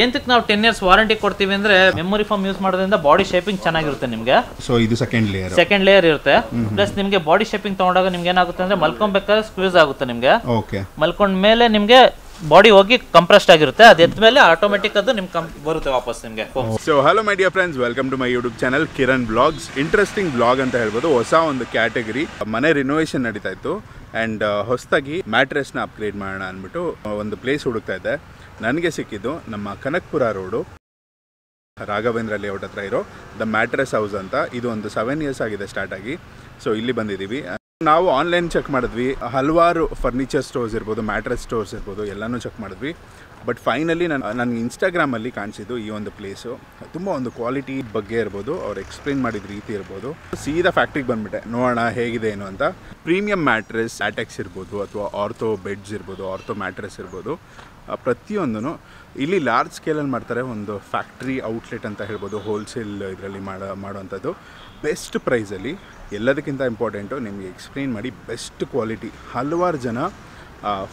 ಏನಕ್ಕೆ ನಾವು 10 years warranty ಕೊಡ್ತೀವಿ ಅಂದ್ರೆ ಮೆಮೊರಿ ಫಾರ್ಮ್ ಯೂಸ್ ಮಾಡೋದ್ರಿಂದ ಬಾಡಿ ಶೇಪಿಂಗ್ ಚೆನ್ನಾಗಿರುತ್ತೆ ನಿಮಗೆ. ಸೊ ಇದು ಸೆಕೆಂಡ್ ಲೇಯರ್ ಇರುತ್ತೆ. ಪ್ಲಸ್ ನಿಮಗೆ ಬಾಡಿ ಶೇಪಿಂಗ್ ತಗೊಂಡಾಗ ನಿಮ್ಗೆ ಏನಾಗುತ್ತೆ ಅಂದ್ರೆ ಮಲ್ಕೊಬೇಕಾದ್ರೆ ಸ್ಕ್ವೀಸ್ ಆಗುತ್ತೆ ನಿಮ್ಗೆ. ಮಲ್ಕೊಂಡ ಮೇಲೆ ನಿಮ್ಗೆ ಬಾಡಿ ಹೋಗಿ ಕಂಪ್ರೆಸ್ಡ್ ಆಗಿರುತ್ತೆ. ಅದು ಎದ್ದ ಮೇಲೆ ಆಟೋಮೆಟಿಕ್ ಅದು ನಿಮ್ಗೆ ಬರುತ್ತೆ ವಾಪಸ್ ನಿಮಗೆ. So hello my dear friends, welcome to my YouTube channel Kiran blogs. Interesting blog ಅಂತ ಹೇಳ್ಬೋದು. ಹೊಸ ಒಂದು ಕ್ಯಾಟಗರಿ ಮನೆ ರಿನೋವೇಷನ್ ನಡೀತಾ ಇತ್ತು ಆ್ಯಂಡ್ ಹೊಸದಾಗಿ ಮ್ಯಾಟ್ರೆಸ್ನ ಅಪ್ಗ್ರೇಡ್ ಮಾಡೋಣ ಅಂದ್ಬಿಟ್ಟು ಒಂದು ಪ್ಲೇಸ್ ಹುಡುಕ್ತಾ ಇದ್ದೆ. ನನಗೆ ಸಿಕ್ಕಿದ್ದು ನಮ್ಮ ಕನಕಪುರ ರೋಡು ರಾಘವೇಂದ್ರ ಲೇಔಟ್ ಹತ್ರ ಇರೋ ದ ಮ್ಯಾಟ್ರೆಸ್ ಹೌಸ್ ಅಂತ. ಇದು ಒಂದು 7 years ಆಗಿದೆ ಸ್ಟಾರ್ಟ್ ಆಗಿ. ಸೊ ಇಲ್ಲಿ ಬಂದಿದ್ದೀವಿ. ನಾವು ಆನ್ಲೈನ್ ಚೆಕ್ ಮಾಡಿದ್ವಿ, ಹಲವಾರು ಫರ್ನಿಚರ್ ಸ್ಟೋರ್ಸ್ ಇರ್ಬೋದು, ಮ್ಯಾಟ್ರೆಸ್ ಸ್ಟೋರ್ಸ್ ಇರ್ಬೋದು, ಎಲ್ಲನೂ ಚೆಕ್ ಮಾಡಿದ್ವಿ. ಬಟ್ ಫೈನಲಿ ನನಗೆ ಇನ್ಸ್ಟಾಗ್ರಾಮಲ್ಲಿ ಕಾಣಿಸಿದ್ದು ಈ ಒಂದು ಪ್ಲೇಸು. ತುಂಬ ಒಂದು ಕ್ವಾಲಿಟಿ ಬಗ್ಗೆ ಇರ್ಬೋದು, ಅವ್ರು ಎಕ್ಸ್ಪ್ಲೇನ್ ಮಾಡಿದ ರೀತಿ ಇರ್ಬೋದು. ಸೀದಾ ಫ್ಯಾಕ್ಟ್ರಿಗೆ ಬಂದುಬಿಟ್ಟೆ, ನೋಡೋಣ ಹೇಗಿದೆ ಏನು ಅಂತ. ಪ್ರೀಮಿಯಂ ಮ್ಯಾಟ್ರೆಸ್, ಲ್ಯಾಟೆಕ್ಸ್ ಇರ್ಬೋದು ಅಥವಾ ಆರ್ಥೋ ಬೆಡ್ಸ್ ಇರ್ಬೋದು, ಆರ್ಥೋ ಮ್ಯಾಟ್ರೆಸ್ ಇರ್ಬೋದು, ಪ್ರತಿಯೊಂದೂ ಇಲ್ಲಿ ಲಾರ್ಜ್ ಸ್ಕೇಲಲ್ಲಿ ಮಾಡ್ತಾರೆ. ಒಂದು ಫ್ಯಾಕ್ಟ್ರಿ ಔಟ್ಲೆಟ್ ಅಂತ ಹೇಳ್ಬೋದು, ಹೋಲ್ಸೇಲ್ ಇದರಲ್ಲಿ ಮಾಡೋವಂಥದ್ದು ಬೆಸ್ಟ್ ಪ್ರೈಸಲ್ಲಿ. ಎಲ್ಲದಕ್ಕಿಂತ ಇಂಪಾರ್ಟೆಂಟು ನಿಮಗೆ ಎಕ್ಸ್ಪ್ಲೇನ್ ಮಾಡಿ ಬೆಸ್ಟ್ ಕ್ವಾಲಿಟಿ. ಹಲವಾರು ಜನ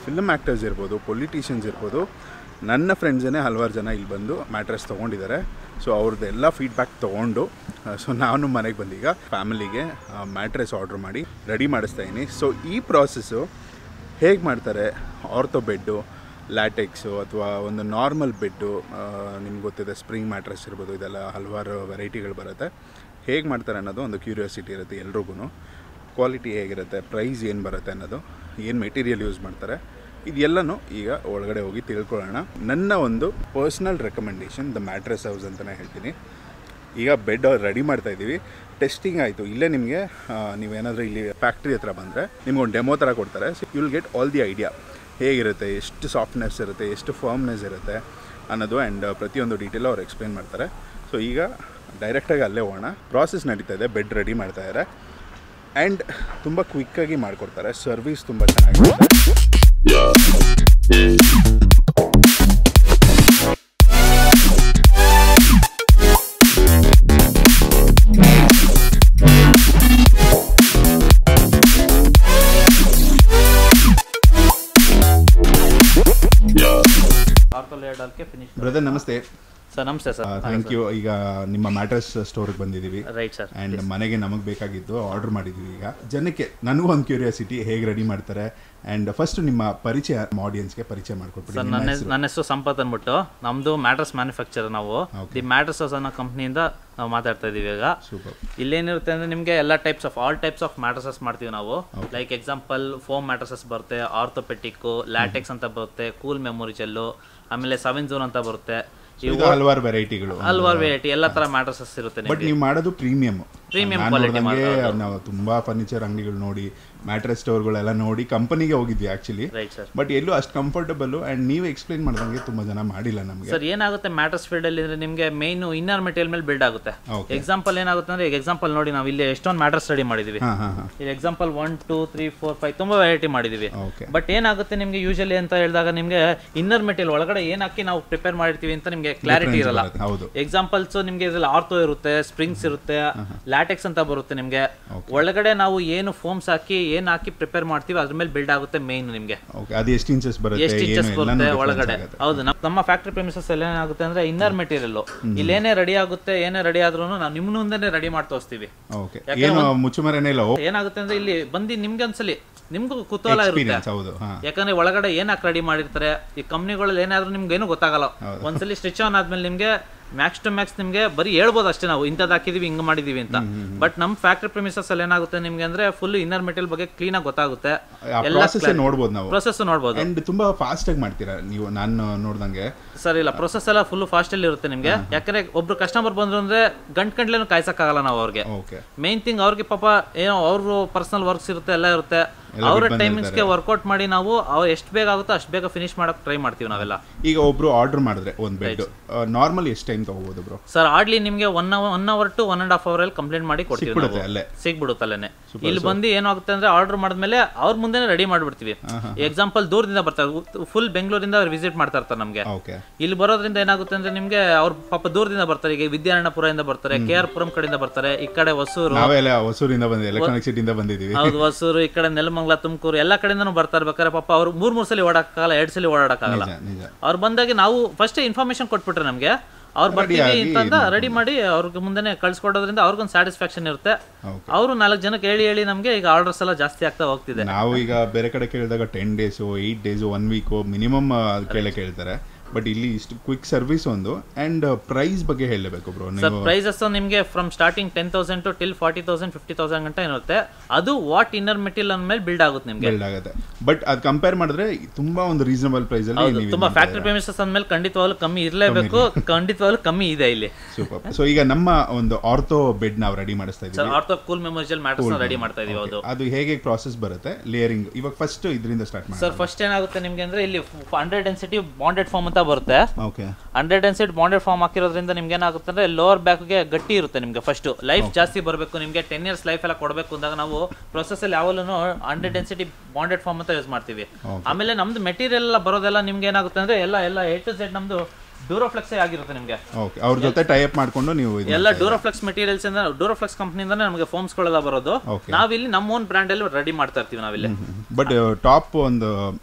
ಫಿಲ್ಮ್ ಆ್ಯಕ್ಟರ್ಸ್ ಇರ್ಬೋದು, ಪೊಲಿಟಿಷಿಯನ್ಸ್ ಇರ್ಬೋದು, ನನ್ನ ಫ್ರೆಂಡ್ಸೇ ಹಲವಾರು ಜನ ಇಲ್ಲಿ ಬಂದು ಮ್ಯಾಟ್ರೆಸ್ ತೊಗೊಂಡಿದ್ದಾರೆ. ಸೊ ಅವ್ರದ್ದೆಲ್ಲ ಫೀಡ್ಬ್ಯಾಕ್ ತೊಗೊಂಡು ಸೊ ನಾನು ಮನೆಗೆ ಬಂದೀಗ ಫ್ಯಾಮಿಲಿಗೆ ಮ್ಯಾಟ್ರೆಸ್ ಆರ್ಡ್ರ್ ಮಾಡಿ ರೆಡಿ ಮಾಡಿಸ್ತಾಯಿದ್ದೀನಿ. ಸೊ ಈ ಪ್ರಾಸೆಸ್ಸು ಹೇಗೆ ಮಾಡ್ತಾರೆ, ಆರ್ಥೋ ಬೆಡ್ಡು, ಲ್ಯಾಟೆಕ್ಸು ಅಥವಾ ಒಂದು ನಾರ್ಮಲ್ ಬೆಡ್ಡು, ನಿಮ್ಗೆ ಗೊತ್ತಿದೆ ಸ್ಪ್ರಿಂಗ್ ಮ್ಯಾಟ್ರೆಸ್ ಇರ್ಬೋದು, ಇದೆಲ್ಲ ಹಲವಾರು ವೆರೈಟಿಗಳು ಬರುತ್ತೆ. ಹೇಗೆ ಮಾಡ್ತಾರೆ ಅನ್ನೋದು ಒಂದು ಕ್ಯೂರಿಯಾಸಿಟಿ ಇರುತ್ತೆ ಎಲ್ರಿಗೂ. ಕ್ವಾಲಿಟಿ ಹೇಗಿರುತ್ತೆ, ಪ್ರೈಸ್ ಏನು ಬರುತ್ತೆ ಅನ್ನೋದು, ಏನು ಮೆಟೀರಿಯಲ್ ಯೂಸ್ ಮಾಡ್ತಾರೆ, ಇದೆಲ್ಲನೂ ಈಗ ಒಳಗಡೆ ಹೋಗಿ ತಿಳ್ಕೊಳ್ಳೋಣ. ನನ್ನ ಒಂದು personal recommendation the mattress house ಅಂತಲೇ ಹೇಳ್ತೀನಿ. ಈಗ ಬೆಡ್ ರೆಡಿ ಮಾಡ್ತಾಯಿದ್ದೀವಿ. ಟೆಸ್ಟಿಂಗ್ ಆಯಿತು. ಇಲ್ಲೇ ನಿಮಗೆ ನೀವೇನಾದರೂ ಇಲ್ಲಿ ಫ್ಯಾಕ್ಟ್ರಿ ಹತ್ರ ಬಂದರೆ ನಿಮ್ಗೊಂದು ಡೆಮೋ ಥರ ಕೊಡ್ತಾರೆ. So you will get all the idea ಹೇಗಿರುತ್ತೆ, ಎಷ್ಟು ಸಾಫ್ಟ್ನೆಸ್ ಇರುತ್ತೆ, ಎಷ್ಟು ಫರ್ಮ್ನೆಸ್ ಇರುತ್ತೆ ಅನ್ನೋದು ಆ್ಯಂಡ್ ಪ್ರತಿಯೊಂದು ಡೀಟೇಲ್ ಅವ್ರು ಎಕ್ಸ್ಪ್ಲೇನ್ ಮಾಡ್ತಾರೆ. ಸೊ ಈಗ ಡೈರೆಕ್ಟಾಗಿ ಅಲ್ಲೇ ಹೋಗೋಣ. ಪ್ರಾಸೆಸ್ ನಡೀತಾ ಇದೆ, ಬೆಡ್ ರೆಡಿ ಮಾಡ್ತಾಯಿದ್ದಾರೆ ಆ್ಯಂಡ್ ತುಂಬ ಕ್ವಿಕ್ಕಾಗಿ ಮಾಡಿಕೊಡ್ತಾರೆ. ಸರ್ವಿಸ್ ತುಂಬ ಚೆನ್ನಾಗಿರುತ್ತೆ. ಬ್ರದರ್ ನಮಸ್ತೆ. ಸರ್ ನಮಸ್ತೆ ಸರ್. Thank you. ಈಗ ನಿಮ್ಮ ಮ್ಯಾಟ್ರೆಸ್ ಸ್ಟೋರ್ಗೆ ಬಂದಿದ್ದೀವಿ. Right sir. ಆ್ಯಂಡ್ ಮನೆಗೆ ನಮಗೆ ಬೇಕಾಗಿದ್ದು ಆರ್ಡರ್ ಮಾಡಿದ್ದೀವಿ. ಈಗ ಜನಕ್ಕೆ ನನಗೂ ಒಂದು ಕ್ಯೂರಿಯಾಸಿಟಿ, ಹೇಗೆ ರೆಡಿ ಮಾಡ್ತಾರೆ ಆ್ಯಂಡ್ ಫಸ್ಟ್ ನಿಮ್ಮ ಪರಿಚಯ ಆಡಿಯನ್ಸ್ಗೆ ಪರಿಚಯ ಮಾಡಿಕೊಟ್ಬಿಡಿ. ಸರ್ ನನ್ನ ಹೆಸರು ಸಂಪತ್ ಅಂದ್ಬಿಟ್ಟು, ನಮ್ಮದು ಮ್ಯಾಟ್ರೆಸ್ ಮ್ಯಾನುಫ್ಯಾಕ್ಚರ್. ನಾವು ದಿ ಮ್ಯಾಟ್ರೆಸ್ ಹೌಸ್ ಅನ್ನೋ ಕಂಪ್ನಿಯಿಂದ ನಾವು ಮಾತಾಡ್ತಾ ಇದ್ದೀವಿ ಈಗ. ಸೂಪರ್. ಇಲ್ಲೇನಿರುತ್ತೆ ಅಂದರೆ ನಿಮಗೆ ಎಲ್ಲ ಆಲ್ ಟೈಪ್ಸ್ ಆಫ್ ಮ್ಯಾಟ್ರಸಸ್ ಮಾಡ್ತೀವಿ ನಾವು. ಲೈಕ್ ಎಕ್ಸಾಂಪಲ್ ಫೋಮ್ ಮ್ಯಾಟ್ರಸಸ್ ಬರುತ್ತೆ, ಆರ್ಥೋಪೆಟಿಕ್ಕು, ಲ್ಯಾಟೆಕ್ಸ್ ಅಂತ ಬರುತ್ತೆ, ಕೂಲ್ ಮೆಮೊರಿ ಜೆಲ್ಲು, ಆಮೇಲೆ 7 zone ಅಂತ ಬರುತ್ತೆ. ಹಲವಾರು ವೆರೈಟಿಗಳು, ಹಲವಾರು ವೆರೈಟಿ, ಎಲ್ಲ ತರ ಮ್ಯಾಟ್ರಸಸ್ ಇರುತ್ತೆ. ಬಟ್ ನೀವು ಮಾಡೋದು ಪ್ರೀಮಿಯಂ ಕ್ವಾಲಿಟಿ. ನಾವು ತುಂಬಾ ಫರ್ನಿಚರ್ ಅಂಗಡಿಗಳು ನೋಡಿ, ಮ್ಯಾಟ್ರೆಸ್ ಸ್ಟೋರ್ಗಳೆಲ್ಲ ನೋಡಿ ಕಂಪನಿಗೆ ಹೋಗಿದ್ವಿ ಆಕ್ಚುಲಿ. ಬಟ್ ಎಲ್ಲೂ ಅಷ್ಟು ಕಂಫರ್ಟಬಲ್ ಅಂಡ್ ನೀವು ಎಕ್ಸ್ಪ್ಲೈನ್ ಮಾಡಿದಂಗೆ ತುಂಬಾ ಜನ ಮಾಡಿಲ್ಲ ನಮಗೆ. ಸರ್ ಏನಾಗುತ್ತೆ ಮ್ಯಾಟ್ರೆಸ್ ಫೀಲ್ಡ್ ಅಲ್ಲಿ ಅಂದ್ರೆ ನಿಮಗೆ ಮೇನ್ ಇನ್ನರ್ ಮೆಟೀರಿಯಲ್ ಮೇಲೆ ಬಿಲ್ಡ್ ಆಗುತ್ತೆ. ಎಕ್ಸಾಂಪಲ್ ಏನಾಗುತ್ತೆ ಅಂದ್ರೆ, ಎಕ್ಸಾಂಪಲ್ ನೋಡಿ ನಾವು ಇಲ್ಲಿ ಎಷ್ಟೊಂದು ಮ್ಯಾಟ್ರೆಸ್ ರೆಡಿ ಮಾಡಿದೀವಿ. ಇಲ್ಲಿ ಎಕ್ಸಾಂಪಲ್ 1 2 3 4 5 ತುಂಬಾ ವೆರೈಟಿ ಮಾಡಿದೀವಿ. ಬಟ್ ಏನಾಗುತ್ತೆ ನಿಮ್ಗೆ ಯೂಶಲಿ ಅಂತ ಹೇಳಿದಾಗ ನಿಮ್ಗೆ ಇನ್ನರ್ ಮೆಟೀರಿಯಲ್ ಒಳಗಡೆ ಏನ್ ಹಾಕಿ ನಾವು ಪ್ರಿಪೇರ್ ಮಾಡಿರ್ತೀವಿ ಅಂತ ನಿಮ್ಗೆ ಕ್ಲಾರಿಟಿ ಇರಲ್ಲ. ಎಕ್ಸಾಂಪಲ್ಸ್ ನಿಮ್ಗೆ ಇದ್ರಲ್ಲಿ ಆರ್ಥೋ ಇರುತ್ತೆ, ಸ್ಪ್ರಿಂಗ್ಸ್ ಇರುತ್ತೆ, ಲ್ಯಾಟೆಕ್ಸ್ ಅಂತ ಬರುತ್ತೆ. ನಿಮ್ಗೆ ಒಳಗಡೆ ನಾವು ಏನು ಫೋಮ್ಸ್ ಹಾಕಿ ಪ್ರಿಪೇರ್ ಮಾಡ್ತೀವಿ ಅದ್ರ ಮೇಲೆ ಬಿಲ್ಡ್ ಆಗುತ್ತೆ ಮೇನ್. ನಿಮ್ಗೆ ಎಷ್ಟು ಇಂಚಸ್ ಬರುತ್ತೆ ಒಳಗಡೆ. ಹೌದು, ನಮ್ಮ ಫ್ಯಾಕ್ಟರಿ ಪ್ರೆಮಿಸಸ್ ಎಲ್ಲ ಏನಾಗುತ್ತೆ ಅಂದ್ರೆ ಇನ್ನರ್ ಮೆಟೀರಿಯಲ್ ಇಲ್ಲೇನೇ ರೆಡಿ ಆಗುತ್ತೆ, ಏನೇ ರೆಡಿ ಆದ್ರೂ ನಾವು ನಿಮ್ ಮುಂದೆ ರೆಡಿ ಮಾಡಿ ತೋರಿಸ್ತೀವಿ. ಏನಾಗುತ್ತೆ ಅಂದ್ರೆ ಇಲ್ಲಿ ಬಂದು ನಿಮ್ಗೆ ಒಂದ್ಸಲಿ ನಿಮ್ಗೂ ಕುತೂಹಲ ಇರುತ್ತೆ, ಯಾಕಂದ್ರೆ ಒಳಗಡೆ ಏನಾಕ್ ರೆಡಿ ಮಾಡಿರ್ತಾರೆ. ಈ ಕಂಪ್ನಿಗಳಲ್ಲಿ ಏನಾದ್ರೂ ನಿಮ್ಗೆ ಏನು ಗೊತ್ತಾಗಲ್ಲ. ಒಂದ್ಸಲಿ ಸ್ಟಿಚ್ ಆನ್ ಆದ್ಮೇಲೆ ನಿಮ್ಗೆ ಮ್ಯಾಕ್ಸ್ ಟು ಮ್ಯಾಕ್ಸ್ ನಿಮ್ಗೆ ಬರೀ ಹೇಳ್ಬೋದು ಅಷ್ಟೇ, ನಾವು ಇಂಥದ್ದು ಹಾಕಿದೀವಿ, ಹಿಂಗ್ ಮಾಡಿದೀವಿ ಅಂತ. ಬಟ್ ನಮ್ಮ ಫ್ಯಾಕ್ಟರಿ ಪ್ರೆಮಿಸಸ್ ಅಲ್ಲಿ ಏನಾಗುತ್ತೆ ನಿಮ್ಗೆ ಅಂದ್ರೆ ಫುಲ್ ಇನ್ನರ್ ಮೆಟೀರಿಯಲ್ ಬಗ್ಗೆ ಕ್ಲೀನ್ ಆಗಿ ಗೊತ್ತಾಗುತ್ತೆ. ಪ್ರೊಸೆಸ್ ನೋಡ್ಬೋದು. ತುಂಬಾ ಫಾಸ್ಟ್ ಆಗಿ ಮಾಡ್ತೀರಾ ನೀವು, ನಾನು ನೋಡ್ದಂಗೆ. ಸರ್ ಇಲ್ಲ, ಪ್ರೊಸೆಸ್ ಎಲ್ಲ ಫುಲ್ ಫಾಸ್ಟ್ ಅಲ್ಲಿ ಇರುತ್ತೆ ನಿಮ್ಗೆ. ಯಾಕಂದ್ರೆ ಒಬ್ರು ಕಸ್ಟಮರ್ ಬಂದ್ರು ಅಂದ್ರೆ ಗಂಟೆನೂ ಕಾಯ್ಸಕ್ಕಾಗಲ್ಲ ನಾವು ಅವ್ರಿಗೆ. ಮೇನ್ ಥಿಂಗ್ ಅವ್ರಿಗೆ ಪಾಪ ಏನೋ ಅವ್ರ ಪರ್ಸನಲ್ ವರ್ಕ್ಸ್ ಇರುತ್ತೆ, ಎಲ್ಲ ಇರುತ್ತೆ. ಅವರ ಟೈಮಿಂಗ್ಸ್ಗೆ ವರ್ಕೌಟ್ ಮಾಡಿ ನಾವು ಅವ್ರು ಎಷ್ಟು ಬೇಗ ಆಗುತ್ತೋ ಅಷ್ಟು ಬೇಗ ಫಿನಿಶ್ ಮಾಡಕ್ ಟ್ರೈ ಮಾಡ್ತೀವಿ ನಾವೆಲ್ಲ. ಈಗ ಒಬ್ರು ಆರ್ಡರ್ ಮಾಡಿದ್ರೆ ಒಂದು ಬೆಡ್ ನಾರ್ಮಲ್ ಎಷ್ಟು ಟೈಮ್ ತಗೋಬಹುದು ಬ್ರೋ? ಸರ್ ಆಡ್ಲಿ ನಿಮಗೆ 1 hour to 1.5 hour ಅಲ್ಲಿ ಕಂಪ್ಲೇಂಟ್ ಮಾಡಿ ಕೊಡ್ತೀವಿ, ಸಿಗ್ಬಿಡುತ್ತೆ ಅಲ್ಲೇನೆ. ಇಲ್ಲಿ ಬಂದು ಏನಾಗುತ್ತೆ ಅಂದ್ರೆ ಆರ್ಡರ್ ಮಾಡಿದ್ಮೇಲೆ ಅವ್ರ ಮುಂದೆ ರೆಡಿ ಮಾಡ್ಬಿಡ್ತೀವಿ. ಎಕ್ಸಾಂಪಲ್ ದೂರದಿಂದ ಬರ್ತಾರೆ, ಫುಲ್ ಬೆಂಗಳೂರಿಂದ ಅವ್ರು ವಿಸಿಟ್ ಮಾಡ್ತಾ ಇರ್ತಾರೆ ನಮ್ಗೆ. ಇಲ್ಲಿ ಬರೋದ್ರಿಂದ ಏನಾಗುತ್ತೆ ಅಂದ್ರೆ ನಿಮ್ಗೆ ಅವ್ರ ಪಾಪ ದೂರದಿಂದ ಬರ್ತಾರೆ. ಈಗ ವಿದ್ಯಾರಣ್ಯಪುರದಿಂದ ಬರ್ತಾರೆ, KR ಪುರಂ ಕಡೆಯಿಂದ ಬರ್ತಾರೆ, ಈ ಕಡೆ ಹೊಸೂರು, ಹೊಸೂರಿಂದ ಬಂದಿದ್ದೀವಿ. ಹೌದು, ಹೊಸೂರು, ಈ ಕಡೆ ನೆಲಮಂಗಲ, ನೆಲಮಂಗಲ ತುಮಕೂರು ಎಲ್ಲ ಕಡೆಯಿಂದನೂ ಬರ್ತಾ ಇರ್ಬೇಕಾದ್ರೆ ಪಾಪ ಅವ್ರು ಮೂರು ಸಲ ಓಡಾಡಕ್ಕಾಗಲ್ಲ, 2 ಸಲ ಓಡಾಡಕ್ಕಾಗಲ್ಲ. ಅವ್ರು ಬಂದಾಗ ನಾವು ಫಸ್ಟ್ ಇನ್ಫಾರ್ಮೇಶನ್ ಕೊಟ್ಬಿಟ್ರೆ ನಮಗೆ ಅವ್ರು ಬರ್ತೀವಿ ಅಂತಂದ ರೆಡಿ ಮಾಡಿ ಅವ್ರಿಗೆ ಮುಂದೆ ಕಳ್ಸಿಕೊಡೋದ್ರಿಂದ ಅವ್ರಿಗೊಂದು ಸ್ಯಾಟಿಸ್ಫ್ಯಾಕ್ಷನ್ ಇರುತ್ತೆ. ಅವರು 4 ಜನಕ್ಕೆ ಹೇಳಿ ನಮಗೆ ಈಗ ಆರ್ಡರ್ಸ್ ಎಲ್ಲ ಜಾಸ್ತಿ ಆಗ್ತಾ ಹೋಗ್ತಿದೆ. ನಾವು ಈಗ ಬೇರೆ ಕಡೆ ಕೇಳಿದಾಗ 10 days 8 days 1 week ಮಿನಿಮಮ್ ಕೇಳ್ತಾರೆ. ಬಟ್ ಇಲ್ಲಿ ಇಷ್ಟು ಕ್ವಿಕ್ ಸರ್ವಿಸ್ ಒಂದು ಅಂಡ್ ಪ್ರೈಸ್ ಬಗ್ಗೆ ಹೇಳಬೇಕು ಬ್ರೋ. ಸರ್ ಪ್ರೈಸಸ್ ನಿಮಗೆ ಫ್ರಮ್ ಸ್ಟಾರ್ಟಿಂಗ್ 10,000 ಟು ಟಿಲ್ 40,000 50,000 ಗಂಟ ಇರುತ್ತೆ. ಅದು ವಾಟ್ ಇನ್ನರ್ ಮೆಟೀರಿಯಲ್ ಅಂದ್ಮೇಲೆ ಬಿಲ್ಡ್ ಆಗುತ್ತೆ ನಿಮಗೆ, ಬಿಲ್ಡ್ ಆಗುತ್ತೆ. ಬಟ್ ಅದು ಕಂಪೇರ್ ಮಾಡಿದ್ರೆ ತುಂಬಾ ಒಂದು ರೀಸನಬಲ್ ಪ್ರೈಸ್ ಅಲ್ಲಿ ತುಂಬಾ ಫ್ಯಾಕ್ಟರಿ ಪ್ರೆಮಿಸಸ್ ಅಂದ್ಮೇಲೆ ಖಂಡಿತವಾಗ್ಲೂ ಕಮ್ಮಿ ಇರಲೇಬೇಕು, ಖಂಡಿತವಾಗ್ಲೂ ಕಮ್ಮಿ ಇದೆ ಇಲ್ಲಿ. ಸೂಪರ್. ಸೊ ಈಗ ನಮ್ಮ ಒಂದು ಆರ್ಥೋ ಬೆಡ್ ನಾವು ರೆಡಿ ಮಾಡಿಸ್ತಾ ಇದ್ದೀವಿ. Sir ortho cool memorial mattress ready ಮಾಡ್ತಾ ಇದೀವಿ. ಅದು ಹೇಗೆ ಪ್ರಾಸೆಸ್ ಬರುತ್ತೆ ಲೇಯರಿಂಗ್? ಇವಾಗ ಫಸ್ಟ್ ಇದರಿಂದ ಸ್ಟಾರ್ಟ್ ಮಾಡಿ ಸರ್. ಫಸ್ಟ್ ಏನಾಗುತ್ತೆ ನಿಮಗೆ ಅಂದ್ರೆ ಇಲ್ಲಿ 100 ಡೆನ್ಸಿಟಿ ಬಾಂಡೆಡ್ ಫಾರ್ಮ್ ಅಂತ ಬರುತ್ತೆ. ಓಕೆ 100 ಡೆನ್ಸಿಟಿ ಬಾಂಡೆಡ್ ಫಾರ್ಮ್ ಹಾಕಿರೋದ್ರಿಂದ ನಿಮ್ಗೆ ಏನಾಗುತ್ತೆ ಅಂದ್ರೆ ಲೋವರ್ ಬ್ಯಾಕ್ಗೆ ಗಟ್ಟಿ ಇರುತ್ತೆ. ನಿಮಗೆ ಫಸ್ಟ್ ಲೈಫ್ ಜಾಸ್ತಿ ಬರಬೇಕು, ನಿಮಗೆ 10 years ಲೈಫ್ ಎಲ್ಲ ಕೊಡಬೇಕು ಅಂದಾಗ ನಾವು ಪ್ರೊಸೆಸ್ ಅಲ್ಲಿ ಯಾವಾಗಲೂ 100 ಡೆನ್ಸಿಟಿ ಬಾಂಡೆಡ್ ಫಾರ್ಮ್ ಅಂತ ಯೂಸ್ ಮಾಡ್ತೀವಿ. ಆಮೇಲೆ ನಮ್ದು ಮೆಟೀರಿಯಲ್ ಎಲ್ಲ ಬರೋದೆಲ್ಲ ನಿಮ್ಗೆ ಏನಾಗುತ್ತೆ ಅಂದ್ರೆ ಎಲ್ಲ A to Z ನಮ್ದು ಡ್ಯೂರೋಫ್ಲೆಕ್ಸ್ ಆಗಿರುತ್ತೆ ನಿಮಗೆ. ಓಕೆ, ಅವ್ರ ಜೊತೆ ಟೈ ಅಪ್ ಮಾಡ್ಕೊಂಡು ನೀವು ಎಲ್ಲ ಡ್ಯೂರೋಫ್ಲೆಕ್ಸ್ ಮೆಟೀರಿಯಲ್ಸ್ ಇಂದ ಡ್ಯೂರೋಫ್ಲೆಕ್ಸ್ ಕಂಪನಿಯಿಂದಾನೆ ನಮಗೆ ಫೋಮ್ಸ್ ಗಳೆಲ್ಲ ಬರೋದು. ನಾವಿಲ್ಲಿ ನಮ್ಮ ಓನ್ ಬ್ರ್ಯಾಂಡ್ ಅಲ್ಲಿ ರೆಡಿ ಮಾಡ್ತಾ ಇರ್ತೀವಿ ನಾವಿಲ್ಲಿ. ಬಟ್ ಟಾಪ್ ಒಂದು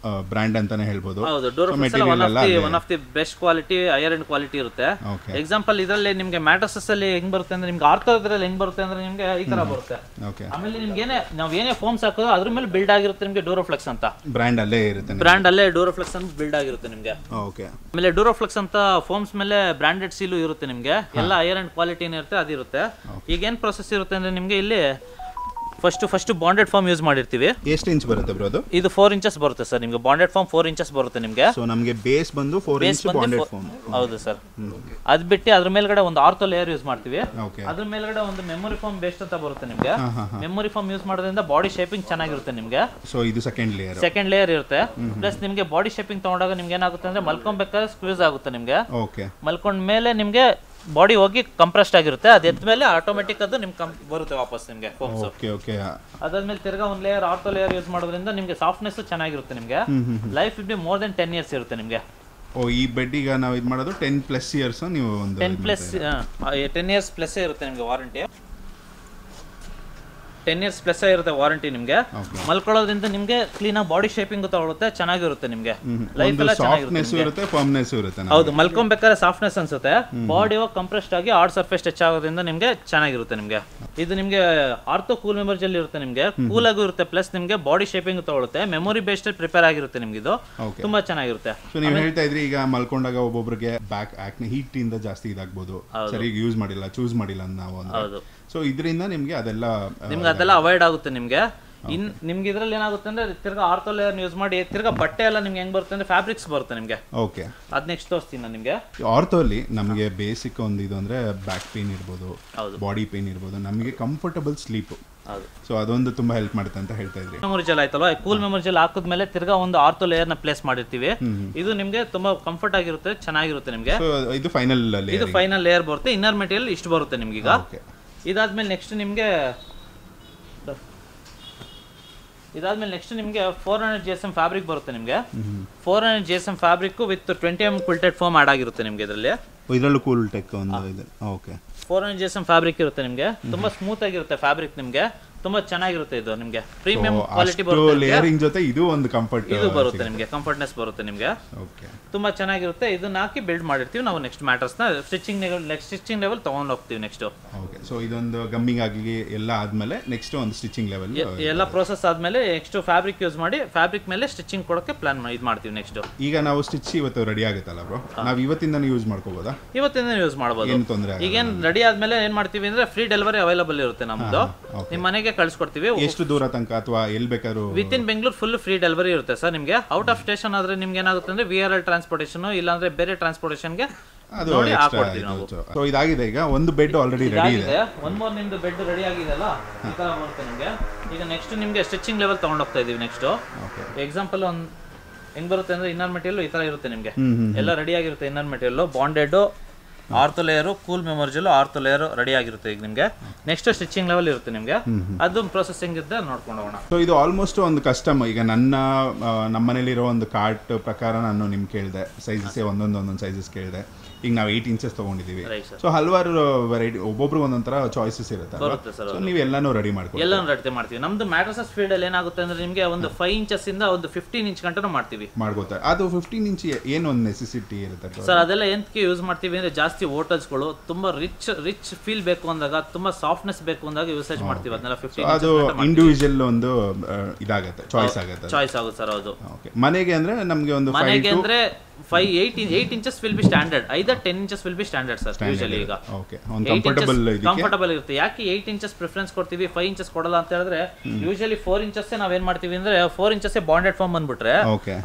ಬ್ರ್ಯಾಂಡ್ ಅಂತಾನೆ ಹೇಳ್ಬೋದು. ಹೌದು, Duroflex one of the best quality, higher end quality ಇರುತ್ತೆ. ಎಕ್ಸಾಂಪಲ್ ಇದರಲ್ಲಿ ನಿಮಗೆ ಮ್ಯಾಟ್ರಸಸ್ ಅಲ್ಲಿ ಹೆಂಗ್ ಬರುತ್ತೆ ಅಂದ್ರೆ ನಿಮ್ಗೆ ಆರ್ಥೋ ಇದ್ರಲ್ಲಿ ಹೆಂಗ್ ಬರುತ್ತೆ ಅಂದ್ರೆ ನಿಮ್ಗೆ ಈ ತರ ಬರುತ್ತೆ. ಆಮೇಲೆ ನಿಮ್ಗೆ ನಾವ್ ಏನೇ ಫೋಮ್ಸ್ ಹಾಕೋದು ಅದ್ರ ಮೇಲೆ ಬಿಲ್ಡ್ ಆಗಿರುತ್ತೆ ನಿಮ್ಗೆ ಡ್ಯೂರೋಫ್ಲೆಕ್ಸ್ ಅಂತ ಬ್ರ್ಯಾಂಡ್ ಅಲ್ಲೇ ಇರುತ್ತೆ. ಬ್ರ್ಯಾಂಡ್ ಅಲ್ಲೇ ಡ್ಯೂರೋಫ್ಲೆಕ್ಸ್ ಅಂತ ಬಿಲ್ಡ್ ಆಗಿರುತ್ತೆ ನಿಮ್ಗೆ. ಓಕೆ, ಆಮೇಲೆ ಡ್ಯೂರೋಫ್ಲೆಕ್ಸ್ ಅಂತ ಫೋಮ್ಸ್ ಮೇಲೆ ಬ್ರಾಂಡೆಡ್ ಸೀಲು ಇರುತ್ತೆ ನಿಮಗೆ. ಎಲ್ಲ ಹೈಯರ್ ಅಂಡ್ ಕ್ವಾಲಿಟಿ ಇರುತ್ತೆ, ಅದಿರುತ್ತೆ. ಈಗ ಏನ್ ಪ್ರೊಸೆಸ್ ಇರುತ್ತೆ ಅಂದ್ರೆ ನಿಮ್ಗೆ ಇಲ್ಲಿ ಫಸ್ಟ್ ಬಾಂಡೆಡ್ ಫಾರ್ಮ್ ಯೂಸ್ ಮಾಡಿರ್ತೀವಿ. ಎಷ್ಟು ಇಂಚ್ ಬರುತ್ತೆ ಬ್ರೋ ಅದು? ಇದು 4 inches ಬರುತ್ತೆ ಸರ್ ನಿಮಗೆ. ಬಾಂಡೆಡ್ ಫಾರ್ಮ್ 4 inches ಬರುತ್ತೆ ನಿಮಗೆ. ಸೊ ನಮಗೆ ಬೇಸ್ ಬಂದು 4 inch ಬಾಂಡೆಡ್ ಫಾರ್ಮ್. ಹೌದು ಸರ್. ಅದ್ ಬಿಟ್ಟು ಅದ್ರ ಮೇಲ್ಗಡೆ ಒಂದು ಆರ್ಥೋ ಲೇಯರ್ ಯೂಸ್ ಮಾಡ್ತೀವಿ. ಅದ್ರ ಮೇಲ್ಗಡೆ ಒಂದು ಮೆಮೊರಿ ಫಾರ್ಮ್ ಬೇಸ್ಡ್ ಅಂತ ಬರುತ್ತೆ ನಿಮಗೆ. ಮೆಮೊರಿ ಫಾರ್ಮ್ ಯೂಸ್ ಮಾಡೋದ್ರಿಂದ ಬಾಡಿ ಶೇಪಿಂಗ್ ಚೆನ್ನಾಗಿರುತ್ತೆ ನಿಮಗೆ. ಸೊ ಇದು ಸೆಕೆಂಡ್ ಲೇಯರ್ ಇರುತ್ತೆ. ಪ್ಲಸ್ ನಿಮಗೆ ಬಾಡಿ ಶೇಪಿಂಗ್ ತಗೊಂಡಾಗ ನಿಮ್ಗೆ ಏನಾಗುತ್ತೆ ಅಂದ್ರೆ ಮಲ್ಕೊಂಬೇಕಾದ್ರೆ ಸ್ಕ್ವೀಸ್ ಆಗುತ್ತೆ ನಿಮಗೆ. ಮಲ್ಕೊಂಡ ಮೇಲೆ ನಿಮ್ಗೆ ಬಾಡಿ ಹೋಗಿ ಕಂಪ್ರೆಸ್ಡ್ ಆಗಿರುತ್ತೆ. ಅದ್ ಎದ್ಮೇಲೆ ಆಟೋಮೆಟಿಕ್ ಅದು ನಿಮ್ಗೆ ಬರುತ್ತೆ ವಾಪಸ್ ನಿಮ್ಗೆ ಫೋಮ್ಸ್. ಅದಾದ್ಮೇಲೆ ತಿರ್ಗಾ ಒಂದು ಲೇಯರ್ ಆರ್ಥೋ ಲೇಯರ್ ಯೂಸ್ ಮಾಡೋದ್ರಿಂದ ನಿಮ್ಗೆ ಸಾಫ್ಟ್ನೆಸ್ ಚೆನ್ನಾಗಿರುತ್ತೆ ನಿಮ್ಗೆ. Life will be more than 10 years ಇರುತ್ತೆ ನಿಮ್ಗೆ. ಈ ಬೆಡ್ ಈಗ ನಾವು ಇದು ಮಾಡೋದು 10+ years. ನೀವು ಒಂದು 10 years ಪ್ಲಸ್ ಇರುತ್ತೆ ನಿಮ್ಗೆ ವಾರಂಟಿ. 10 years ಪ್ಲಸ್ ಇರುತ್ತೆ ವಾರಂಟಿ ನಿಮ್ಗೆ. ಮಲ್ಕೊಳ್ಳೋದ್ರಿಂದ ನಿಮ್ಗೆ ಕ್ಲೀನ್ ಆಗಿ ಬಾಡಿ ಶೇಪಿಂಗ್ ತಗೊಳುತ್ತೆ, ಚೆನ್ನಾಗಿರುತ್ತೆ ನಿಮ್ಗೆ. ಲೈಫ್ ಎಲ್ಲ ಚೆನ್ನಾಗಿರುತ್ತೆ, ಫರ್ಮ್ನೆಸ್ ಇರುತ್ತೆ. ಹೌದು, ಮಲ್ಕೊಂಬೇಕಾದ್ರೆ ಸಾಫ್ಟ್ನೆಸ್ ಅನ್ಸುತ್ತೆ. ಬಾಡಿ ಹೋಗಿ ಕಂಪ್ರೆಸ್ಡ್ ಆಗಿ ಹಾರ್ಡ್ ಸರ್ಫೇಸ್ ಟಚ್ ಆಗೋದ್ರಿಂದ ನಿಮ್ಗೆ ಚೆನ್ನಾಗಿರುತ್ತೆ ನಿಮ್ಗೆ. ಇದು ನಿಮ್ಗೆ ಆರ್ಥೋ ಕೂಲ್ ಮೆಮೊರಿಯಲ್ ಇರುತ್ತೆ ನಿಮ್ಗೆ. ಕೂಲ್ ಆಗೂ ಇರುತ್ತೆ, ಪ್ಲಸ್ ನಿಮ್ಗೆ ಬಾಡಿ ಶೇಪಿಂಗ್ ತಗೊಳುತ್ತೆ. ಮೆಮೊರಿ ಬೇಸ್ಡ್ ಪ್ರಿಪೇರ್ ಆಗಿರುತ್ತೆ ನಿಮ್ಗೆ. ಇದು ತುಂಬಾ ಚೆನ್ನಾಗಿರುತ್ತೆ. ನೀವು ಹೇಳ್ತಾ ಇದ್ರಿ ಈಗ ಮಲ್ಕೊಂಡಾಗ ಒಬ್ಬೊಬ್ರಿಗೆ ಬ್ಯಾಕ್ ಆಕ್ನೆ ಹೀಟ್ ಇಂದ ಜಾಸ್ತಿ ಇದಾಗಬಹುದು, ಸರಿಯಾಗಿ ಯೂಸ್ ಮಾಡಿಲ್ಲ, ಚೂಸ್ ಮಾಡಿಲ್ಲ ನಾವು. ಸೊ ಇದರಿಂದ ನಿಮ್ಗೆ ಅದೆಲ್ಲ ಅವಾಯ್ಡ್ ಆಗುತ್ತೆ ನಿಮ್ಗೆ. ನಿಮ್ಗೆ ಇದ್ರಲ್ಲಿ ಏನಾಗುತ್ತೆ ಅಂದ್ರೆ ತಿರ್ಗಾ ಆರ್ಥೋ ಲೇಯರ್ ಯೂಸ್ ಮಾಡಿ ತಿರ್ಗಾ ಬಟ್ಟೆ ಎಲ್ಲ ನಿಮ್ಗೆ ಹೆಂಗ್ ಬರುತ್ತೆ ಅಂದ್ರೆ ಫ್ಯಾಬ್ರಿಕ್ಸ್ ಬರುತ್ತೆ ನಿಮ್ಗೆ. ಓಕೆ, ಅದ್ ನೆಕ್ಸ್ಟ್ ತೋರಿಸ್ತೀನಿ ನಾನು ನಿಮ್ಗೆ. ಆರ್ಥೋ ಅಲ್ಲಿ ನಮಗೆ ಬೇಸಿಕ್ ಒಂದು ಇದು ಅಂದ್ರೆ ಬ್ಯಾಕ್ ಪೇನ್ ಇರ್ಬೋದು, ಬಾಡಿ ಪೇನ್ ಇರ್ಬೋದು, ನಮಗೆ ಕಂಫರ್ಟಬಲ್ ಸ್ಲೀಪ್. ಸೊ ಅದೊಂದು ತುಂಬಾ ಹೆಲ್ಪ್ ಮಾಡುತ್ತೆ ಅಂತ ಹೇಳ್ತಾ ಇದ್ರಿ. ಮೆಮೊರಿಯಲ್ ಆಯ್ತಲ್ವಾ, ಕೂಲ್ ಮೆಮೊರಿಯಲ್ ಹಾಕಿದ್ಮೇಲೆ ತಿರ್ಗಾ ಒಂದು ಆರ್ಥೋ ಲೇಯರ್ ನ ಪ್ಲೇಸ್ ಮಾಡಿರ್ತೀವಿ. ಇದು ನಿಮ್ಗೆ ತುಂಬಾ ಕಂಫರ್ಟ್ ಆಗಿರುತ್ತೆ, ಚೆನ್ನಾಗಿರುತ್ತೆ ನಿಮ್ಗೆ. ಇದು ಫೈನಲ್ ಲೇಯರ್ ಬರುತ್ತೆ. ಇನ್ನರ್ ಮೆಟೀರಿಯಲ್ ಇಷ್ಟು ಬರುತ್ತೆ ನಿಮ್ಗೆ. ಈಗ ಇದಾದ್ಮೇಲೆ ನೆಕ್ಸ್ಟ್ ನಿಮ್ಗೆ 400 GSM ಫ್ಯಾಬ್ರಿಕ್ ಬರುತ್ತೆ ನಿಮ್ಗೆ. 400 GSM fabric with 20 mm quilted foam add ಆಗಿರುತ್ತೆ ನಿಮ್ಗೆ. ಇದರಲ್ಲೂ ಕೂಲ್ ಟೆಕ್ ಒಂದು ಇದೆ. ಓಕೆ, 400 GSM ಫ್ಯಾಬ್ರಿಕ್ ಇರುತ್ತೆ ನಿಮ್ಗೆ. ತುಂಬಾ ಸ್ಮೂತ್ ಆಗಿರುತ್ತೆ ಫ್ಯಾಬ್ರಿಕ್ ನಿಮ್ಗೆ. ತುಂಬಾ ಚೆನ್ನಾಗಿರುತ್ತೆ. ಇದು ನಿಮ್ಗೆ ಪ್ರೀಮಿಯಂ ಕ್ವಾಲಿಟಿ ಬರುತ್ತೆ. ಲೇಯರಿಂಗ್ ಜೊತೆ ಇದು ಒಂದು ಕಂಫರ್ಟ್ ಇದು ಬರುತ್ತೆ ನಿಮ್ಗೆ, ಕಂಫರ್ಟ್ನೆಸ್ ಬರುತ್ತೆ ನಿಮ್ಗೆ. ಓಕೆ, ತುಂಬಾ ಚೆನ್ನಾಗಿರುತ್ತೆ. ಇದನ್ನ ಹಾಕಿ ಬಿಲ್ಡ್ ಮಾಡಿರ್ತೀವಿ ನಾವು. ನೆಕ್ಸ್ಟ್ ಮ್ಯಾಟರ್ಸ್ ನ ಸ್ಟಿಚಿಂಗ್ ಲೆವೆಲ್ ತಗೊಂಡು ಹೋಗ್ತೀವಿ ನೆಕ್ಸ್ಟ್. ಓಕೆ, ಸೊ ಇದೊಂದು ಗಮ್ಮಿಂಗ್ ಆಗಿ ಎಲ್ಲ ಆದ್ಮೇಲೆ ನೆಕ್ಸ್ಟ್ ಒಂದು ಸ್ಟಿಚಿಂಗ್ ಲೆವೆಲ್ ಎಲ್ಲ ಪ್ರೋಸೆಸ್ ಆದ್ಮೇಲೆ ನೆಕ್ಸ್ಟ್ ಫ್ಯಾಬ್ರಿಕ್ ಯೂಸ್ ಮಾಡಿ ಫ್ಯಾಬ್ರಿಕ್ ಮೇಲೆ ಸ್ಟಿಚಿಂಗ್ ಕೊಡೋಕೆ ಪ್ಲಾನ್ ಇದು ಮಾಡ್ತೀವಿ ನೆಕ್ಸ್ಟ್. ಈಗ ನಾವು ಸ್ಟಿಚ್ ಇವತ್ತು ರೆಡಿ ಆಗುತ್ತಲ್ಲ ಬ್ರೋ, ನಾವು ಇವತ್ತಿಂದ ಯೂಸ್ ಮಾಡ್ಕೋಬಹುದಾ? ಇವತ್ತಿಂದ ಯೂಸ್ ಮಾಡಬಹುದು, ಏನು ತೊಂದರೆ ಈಗ ಏನ್ ರೆಡಿ ಆದ್ಮೇಲೆ ಏನ್ ಮಾಡ್ತೀವಿ ಅಂದ್ರೆ ಫ್ರೀ ಡೆಲಿವರಿ ಅವೈಲೇಬಲ್ ಇರುತ್ತೆ ನಮ್ದು. ನಿಮ್ಮ ಮನೆಗೆ ಕಳ್ಸಿಕೊಡ್ತೀವಿ. ಎಷ್ಟು ದೂರ ತನಕ ಅಥವಾ ಎಲ್ಲಿ ಬೇಕಾದ್ರೂ with in Bengaluru full free delivery ಇರುತ್ತೆ ಸರ್ ನಿಮ್ಗೆ. ಔಟ್ ಆಫ್ ಸ್ಟೇಷನ್ ಆದ್ರೆ ನಿಮ್ಗೆ ಏನಾಗುತ್ತೆ ಅಂದ್ರೆ VRL ಟ್ರಾನ್ಸ್ಪೋರ್ಟೇಷನ್ ಇಲ್ಲಾಂದ್ರೆ ಬೇರೆ ಟ್ರಾನ್ಸ್ಪೋರ್ಟೇಷನ್ಗೆ ನೋಡಿ ಹಾಕೊಡ್ತೀವಿ ನಾವು. ಸೊ ಇದಾಗಿದೆ. ಈಗ ಒಂದು ಬೆಡ್ ಆಲ್ರೆಡಿ ರೆಡಿ ಇದೆ. ಒನ್ ಮೋರ್ ನಿಮ್ದು ಬೆಡ್ ರೆಡಿ ಆಗಿದೆಲ್ಲ ಈ ತರ ಬರುತ್ತೆ ನಿಮ್ಗೆ. ಈಗ ನೆಕ್ಸ್ಟ್ ನಿಮ್ಗೆ ಸ್ಟಿಚಿಂಗ್ ಲೆವೆಲ್ ತಗೊಂಡು ಹೋಗ್ತಾ ಇದೀವಿ ನೆಕ್ಸ್ಟ್. ಎಕ್ಸಾಂಪಲ್ ಒಂದು ಹೆಂಗ್ ಬರುತ್ತೆ ಅಂದ್ರೆ ಇನ್ನರ್ ಮೆಟೀರಿಯಲ್ ಈ ತರ ಇರುತ್ತೆ ನಿಮ್ಗೆ. ಎಲ್ಲ ರೆಡಿ ಆಗಿರುತ್ತೆ. Inner material bonded ortho layer, cool memorial ortho layer ready ಆಗಿರುತ್ತೆ ಈಗ ನಿಮ್ಗೆ. ನೆಕ್ಸ್ಟ್ ಸ್ಟಿಚಿಂಗ್ ಲೆವೆಲ್ ಇರುತ್ತೆ ನಿಮ್ಗೆ. ಅದು ಪ್ರೊಸೆಸಿಂಗ್ ಇದ್ದ ನೋಡ್ಕೊಂಡು ಹೋಗೋಣ. ಸೊ ಇದು ಆಲ್ಮೋಸ್ಟ್ ಒಂದು ಕಸ್ಟಮ್. ಈಗ ನಮ್ಮ ಮನೇಲಿರೋ ಒಂದು ಕಾರ್ಟ್ ಪ್ರಕಾರ ನಾನು ನಿಮ್ಗೆ ಕೇಳಿದೆ ಸೈಜಸ್, ಒಂದೊಂದು ಸೈಜಸ್ ಕೇಳಿದೆ. ಈಗ ನಾವು 8 ಇಂಚಸ್ ತೊಗೊಂಡಿದ್ದೀವಿ. ಸೊ ಹಲವಾರು ವೆರೈಟಿ, ಒಬ್ಬೊಬ್ರು ಒಂದೊಂಥರ ಚಾಯ್ಸಸ್ ಇರುತ್ತೆ. ಸೊ ನೀವು ಎಲ್ಲಾನು ರೆಡಿ ಮಾಡ್ತೀವಿ? ಎಲ್ಲಾನು ರೆಡಿ ಮಾಡ್ತೀವಿ. ನಮ್ದು ಮ್ಯಾಟ್ರಸಸ್ ಫೀಲ್ಡ್ ಅಲ್ಲಿ ಏನಾಗುತ್ತೆ ಅಂದ್ರೆ ನಿಮಗೆ ಒಂದು 5 ಇಂಚಸ್ ಇಂದ ಒಂದು 15 ಇಂಚ್ ಗಂಟನೂ ಮಾಡ್ತೀವಿ. ಮಾಡ್ಕೋತಾರೆ. ಅದು 15 ಇಂಚ್ ಏನು ಒಂದು ನೆಸೆಸಿಟಿ ಇರುತ್ತೆ ಸರ್? ಅದೆಲ್ಲ ಎಂತಕ್ಕೆ ಯೂಸ್ ಮಾಡ್ತೀವಿ ಅಂದ್ರೆ ಜಾಸ್ತಿ ಹೋಟೆಲ್ಸ್ಗಳು ತುಂಬಾ ರಿಚ್ ಫೀಲ್ ಬೇಕು ಅಂದಾಗ, ತುಂಬಾ ಸಾಫ್ಟ್ನೆಸ್ ಬೇಕು ಅಂದಾಗ ಯೂಸೇಜ್ ಮಾಡ್ತೀವಿ ಅದನ್ನೆಲ್ಲ. 15 ಅದು ಇಂಡಿವಿಜುವಲ್ ಒಂದು ಇದಾಗುತ್ತೆ, ಚಾಯ್ಸ್ ಆಗುತ್ತೆ ಸರ್. ಹೌದು. ಮನೆಗೆ ಅಂದ್ರೆ ನಮಗೆ ಒಂದು ಮನೆಗೆ ಅಂದ್ರೆ 8 inches will be standard, either 10 inches will be standard sir usually. ಈಗ ಕಂಫರ್ಟಬಲ್ ಇರುತ್ತೆ. ಯಾಕೆ 8 ಇಂಚಸ್ ಪ್ರಿಫರೆನ್ಸ್ ಕೊಡ್ತೀವಿ, 5 ಇಂಚಸ್ ಕೊಡಲ್ಲ ಅಂತ ಹೇಳಿದ್ರೆ, ಯೂಶಲಿ 4 ಇಂಚಸ್ ನಾವೇನ್ ಮಾಡ್ತೀವಿ ಅಂದ್ರೆ 4 ಇಂಚಸ್ ಬಾಂಡೆಡ್ ಫಾರ್ಮ್ ಬಂದ್ಬಿಟ್ರೆ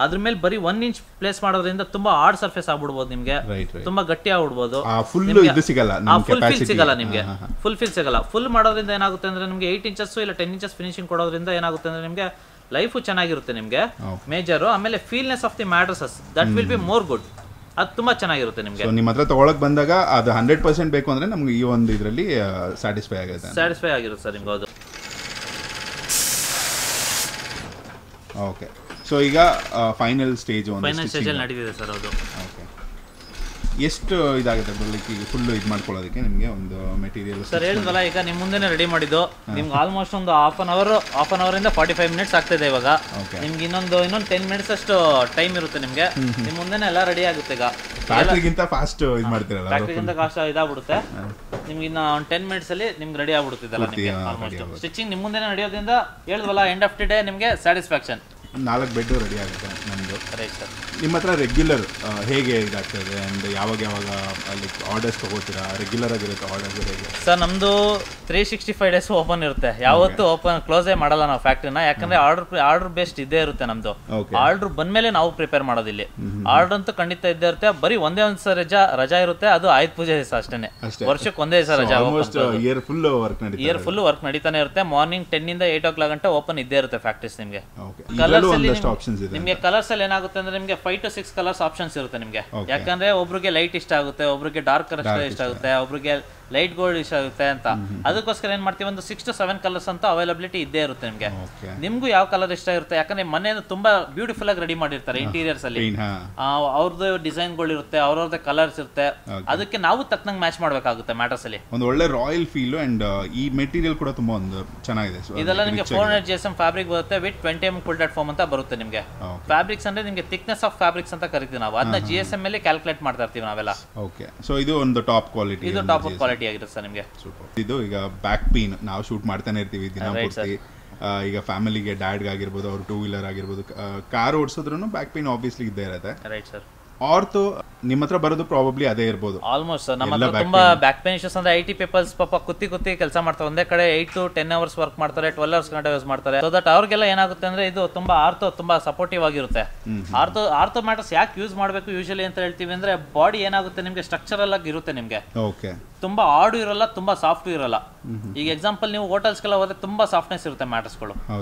ಅದ್ರ ಮೇಲೆ ಬರೀ 1 ಇಂಚ್ ಪ್ಲೇಸ್ ಮಾಡೋದ್ರಿಂದ ತುಂಬಾ ಹಾರ್ಡ್ ಸರ್ಫೇಸ್ ಆಗ್ಬಿಡ್ಬೋದು ನಿಮ್ಗೆ, ತುಂಬಾ ಗಟ್ಟಿ ಆಗ್ಬಿಡ್ಬೋದು. ಫುಲ್ ಫೀಲ್ ಸಿಗಲ್ಲ ನಿಮ್ಗೆ, ಫುಲ್ ಫೀಲ್ ಸಿಗಲ್ಲ. ಫುಲ್ ಮಾಡೋದ್ರಿಂದ ಏನಾಗುತ್ತೆ ಅಂದ್ರೆ ನಿಮ್ಗೆ 8 ಇಂಚಸ್ ಇಲ್ಲ 10 ಇಂಚಸ್ ಫಿನಿಶಿಂಗ್ ಕೊಡೋದ್ರಿಂದ ಏನಾಗುತ್ತೆ ಅಂದ್ರೆ ನಿಮ್ಗೆ ಲೈಫು ಚೆನ್ನಾಗಿರುತ್ತೆ ನಿಮ್ಗೆ ಮೇಜರು. ಆಮೇಲೆ feelness of the mattresses that will be more good. ಅದು ತುಂಬಾ ಚೆನ್ನಾಗಿರುತ್ತೆ ನಿಮ್ಗೆ. ನಿಮ್ಮ ಹತ್ರ ತಗೊಳಕ್ ಬಂದಾಗ ಅದು 100% ಬೇಕು ಅಂದ್ರೆ ನಮ್ಗೆ ಈ ಒಂದು ಇದರಲ್ಲಿ ಸ್ಯಾಟಿಸ್ಫೈ ಆಗಿರುತ್ತೆ ಸರ್ ನಿಮ್ಗೆ. ಹೌದು. ಓಕೆ. ಸೊ ಈಗ ಫೈನಲ್ ಸ್ಟೇಜ್ ಅಲ್ಲಿ ನಡೀತಿದೆ ಸರ್. ಹೌದು. ಓಕೆ. ಎಷ್ಟು ಇದಾಗುತ್ತೆ ಫುಲ್ ಇದು ಮಾಡ್ಕೊಳ್ಳೋದಕ್ಕೆ ನಿಮಗೆ ಒಂದು ಮೆಟೀರಿಯಲ್? ಸರ್ ಹೇಳಿದ್ವಲ್ಲ, ಈಗ ನಿಮ್ಮ ಮುಂದೆನೇ ರೆಡಿ ಮಾಡಿದ್ದು ನಿಮ್ಗೆ ಆಲ್ಮೋಸ್ಟ್ ಒಂದು ಹಾಫ್ ಅನ್ ಅವರ್ ಇಂದ 45 ಮಿನಿಟ್ಸ್ ಆಗ್ತಿದೆ ಇವಾಗ. ನಿಮ್ಗೆ ಇನ್ನೊಂದು 10 ಮಿನಿಟ್ಸ್ ಅಷ್ಟು ಟೈಮ್ ಇರುತ್ತೆ ನಿಮ್ಗೆ. ನಿಮ್ ಮುಂದೆನೇ ಎಲ್ಲ ರೆಡಿ ಆಗುತ್ತೆ. ಈಗ ಫ್ಯಾಕ್ಟರಿಗಿಂತ ಫಾಸ್ಟ್ ಇದು ಮಾಡ್ತೀರಲ್ಲ, ಫ್ಯಾಕ್ಟರಿಗಿಂತ ಕಾಸ್ಟ್ ಇದಾಗ್ಬಿಡುತ್ತೆ ನಿಮ್ಗೆ. ಇನ್ನ ಒಂದು 10 ಮಿನಿಟ್ಸ್ ಅಲ್ಲಿ ನಿಮ್ಗೆ ರೆಡಿ ಆಗ್ಬಿಡುತ್ತಿದ್ದಲ್ಲ ನಿಮ್ಗೆ. ಆಲ್ಮೋಸ್ಟ್ ಸ್ಟಿಚಿಂಗ್ ನಿಮ್ಮ ಮುಂದೆನೇ ನಡೆಯೋದ್ರಿಂದ ಹೇಳಿದ್ವಲ್ಲ, ಎಂಡ್ ಆಫ್ ದಿ ಡೇ ನಿಮ್ಗೆ ಸ್ಯಾಟಿಸ್ಫ್ಯಾಕ್ಷನ್. 4 ಬೆಡ್ ರೆಡಿ ಆಗುತ್ತೆ ನಮ್ಮದು. ನಿಮ್ಮ ಹತ್ರ ರೆಗ್ಯುಲರ್ ಹೇಗೆ ಇದಾಗ್ತದೆ ಅಂಡ್ ಯಾವಾಗ ಲೈಕ್ ಆರ್ಡರ್ಸ್ ತಗೋತೀರಾ? ರೆಗ್ಯುಲರ್ ಆಗಿರುತ್ತೆ ಆರ್ಡರ್ಸ್ ಹೇಗೆ ಸರ್? ನಮ್ಮದು 365 ಡೇಸ್ ಓಪನ್ ಇರುತ್ತೆ. ಯಾವತ್ತೂ ಕ್ಲೋಸೇ ಮಾಡಲ್ಲ ನಾವು ಫ್ಯಾಕ್ಟ್ರಿನ. ಯಾಕಂದ್ರೆ ಆರ್ಡರ್ ಬೇಸ್ಡ್ ಇದ್ದೇ ಇರುತ್ತೆ ನಮ್ದು. ಆರ್ಡರ್ ಬಂದ್ಮೇಲೆ ನಾವು ಪ್ರಿಪೇರ್ ಮಾಡೋದಿಲ್ಲ. ಆರ್ಡರ್ ಅಂತೂ ಖಂಡಿತ ಇದ್ದೇ ಇರುತ್ತೆ. ಬರೀ ಒಂದೇ ಒಂದು ರಜಾ ಇರುತ್ತೆ, ಅದು ಆಯುಧ ಪೂಜೆ ದಿವಸ ಅಷ್ಟೇನೆ. ವರ್ಷಕ್ಕೆ ಒಂದೇ ದಿವಸ ರಜಾ. ಇಯರ್ ಫುಲ್ ವರ್ಕ್ ನಡೀತಾನೆ ಇರುತ್ತೆ. ಮಾರ್ನಿಂಗ್ 10 ಇಂದ 8 o'clock ಗಂಟೆ ಓಪನ್ ಇದ್ದೇ ಇರುತ್ತೆ ಫ್ಯಾಕ್ಟ್ರೀಸ್ ನಿಮಗೆ. ನಿಮ್ಗೆ ಕಲರ್ಸ್ ಅಲ್ಲಿ ಏನಾಗುತ್ತೆ ಅಂದ್ರೆ ನಿಮ್ಗೆ 5 to 6 ಕಲರ್ಸ್ ಆಪ್ಷನ್ಸ್ ಇರುತ್ತೆ ನಿಮ್ಗೆ. ಯಾಕಂದ್ರೆ ಒಬ್ರಿಗೆ ಲೈಟ್ ಇಷ್ಟ ಆಗುತ್ತೆ, ಒಬ್ರಿಗೆ ಡಾರ್ಕ್ ಕಲರ್ ಇಷ್ಟ ಆಗುತ್ತೆ, ಒಬ್ರಿಗೆ ಲೈಟ್ ಗೋಲ್ಡ್ ಇಷ್ಟ ಆಗುತ್ತೆ ಅಂತ. ಅದಕ್ಕೋಸ್ಕರ ಏನ್ ಮಾಡ್ತೀವಿ, ಒಂದು 6 to 7 ಕಲರ್ಸ್ ಅಂತ ಅವೈಲಬಿಲಿಟಿ ಇದ್ದೇ ಇರುತ್ತೆ ನಿಮ್ಗೆ. ನಿಮ್ಗೂ ಯಾವ ಕಲರ್ ಇಷ್ಟ ಇರುತ್ತೆ, ಯಾಕಂದ್ರೆ ಮನೆಯನ್ನು ತುಂಬಾ ಬ್ಯೂಟಿಫುಲ್ ಆಗಿ ರೆಡಿ ಮಾಡಿರ್ತಾರೆ ಇಂಟೀರಿಯರ್ಸ್ ಅಲ್ಲಿ. ಅವ್ರದ್ದು ಡಿಸೈನ್ಗಳು ಇರುತ್ತೆ, ಅವ್ರವ್ರದ್ದೇ ಕಲರ್ಸ್ ಇರುತ್ತೆ. ಅದಕ್ಕೆ ನಾವು ತಕ್ಕನಂಗೆ ಮ್ಯಾಚ್ ಮಾಡ್ಬೇಕಾಗುತ್ತೆ ಮ್ಯಾಟರ್ಸ್ ಅಲ್ಲಿ. ಒಂದು ಒಳ್ಳೆ ರಾಯಲ್ ಫೀಲ್ ಅಂಡ್ ಈ ಮೆಟೀರಿಯಲ್ ಕೂಡ ತುಂಬಾ ಒಂದು ಚೆನ್ನಾಗಿದೆ. ಇದೆಲ್ಲ ನಿಮಗೆ 400 GSM ಫ್ಯಾಬ್ರಿಕ್ ಬರುತ್ತೆ ವಿತ್ 20 mm ಫುಲ್ ಫಾರ್ಮ್ ಅಂತ ಬರುತ್ತೆ ನಿಮಗೆ. ಫ್ಯಾಬ್ರಿಕ್ಸ್ ಅಂದ್ರೆ ನಿಮಗೆ ಥಿಕ್ನೆಸ್ ಆಫ್ ಫ್ಯಾಬ್ರಿಕ್ಸ್ ಅಂತ ಕರಿತೀವಿ ನಾವು. ಅದನ್ನ GSM ಮೇಲೆ ಕ್ಯಾಲ್ಕುಲೇಟ್ ಮಾಡ್ತಾ ಇರ್ತೀವಿ ನಾವೆಲ್ಲ. ಓಕೆ. ಸೊ ಇದು ಒಂದು ಟಾಪ್ ಕ್ವಾಲಿಟಿ. ಇದು ಟಾಪ್ ಕ್ವಾಲಿಟಿ ಆಗಿರುತ್ತೆ ಸರ್ ನಿಮಗೆ. ಇದು ಈಗ ಬ್ಯಾಕ್ ಪೇನ್ ನಾವು ಶೂಟ್ ಮಾಡ್ತಾನೆ ಇರ್ತೀವಿ ದಿನ ಪೂರ್ತಿ. ಈಗ ಫ್ಯಾಮಿಲಿಗೆ ಡ್ಯಾಡ್ಗೆ ಆಗಿರ್ಬೋದು, ಅವ್ರು 2 ವೀಲರ್ ಆಗಿರ್ಬೋದು, ಕಾರ್ ಓಡಿಸಿದ್ರು ಬ್ಯಾಕ್ ಪೇನ್ ಆಬ್ವಿಯಸ್ಲಿ ಇದ್ದೇ ಇರುತ್ತೆ. Right sir. ಆರ್ಥೋ ನಿಮ್ಮ ಹತ್ರ ಬರೋದು ಪ್ರಾಬಬ್ಲಿ ಅದೇ ಇರ್ಬೋದು ಆಲ್ಮೋಸ್ಟ್. ನಮ್ಮ ಹತ್ರ ತುಂಬಾ ಬ್ಯಾಕ್ ಪೇನ್ ಇಶ್ಯೂಸ್ ಅಂದ್ರೆ IT ಪೀಪಲ್ಸ್ ಪಾಪ ಕುತ್ತಿ ಕೆಲಸ ಮಾಡ್ತಾರೆ. ಒಂದೇ ಕಡೆ 8 to 10 hours ವರ್ಕ್ ಮಾಡ್ತಾರೆ, 12 hours ಗಂಟೆ ಯೂಸ್ ಮಾಡ್ತಾರೆ. ಸೊ ದಟ್ ಅವ್ರಿಗೆಲ್ಲ ಏನಾಗುತ್ತೆ ಅಂದ್ರೆ ಇದು ತುಂಬಾ ಆರ್ಥೋ ತುಂಬಾ ಸಪೋರ್ಟಿವ್ ಆಗಿರುತ್ತೆ. ಆರ್ಥೋ ಮ್ಯಾಟರ್ಸ್ ಯಾಕೆ ಯೂಸ್ ಮಾಡಬೇಕು ಯೂಶಲಿ ಅಂತ ಹೇಳ್ತೀವಿ ಅಂದ್ರೆ, ಬಾಡಿ ಏನಾಗುತ್ತೆ ನಿಮ್ಗೆ ಸ್ಟ್ರಕ್ಚರಲ್ ಆಗಿ ಇರುತ್ತೆ ನಿಮ್ಗೆ. ತುಂಬಾ ಹಾರ್ಡ್ ಇರಲ್ಲ, ತುಂಬಾ ಸಾಫ್ಟ್ ಇರಲ್ಲ. ಈಗ ಎಕ್ಸಾಂಪಲ್ ನೀವು ಹೋಟೆಲ್ಸ್ಗೆಲ್ಲ ಹೋದ್ರೆ ತುಂಬಾ ಸಾಫ್ಟ್ನೆಸ್ ಇರುತ್ತೆ ಮ್ಯಾಟರ್ಸ್ಗಳು.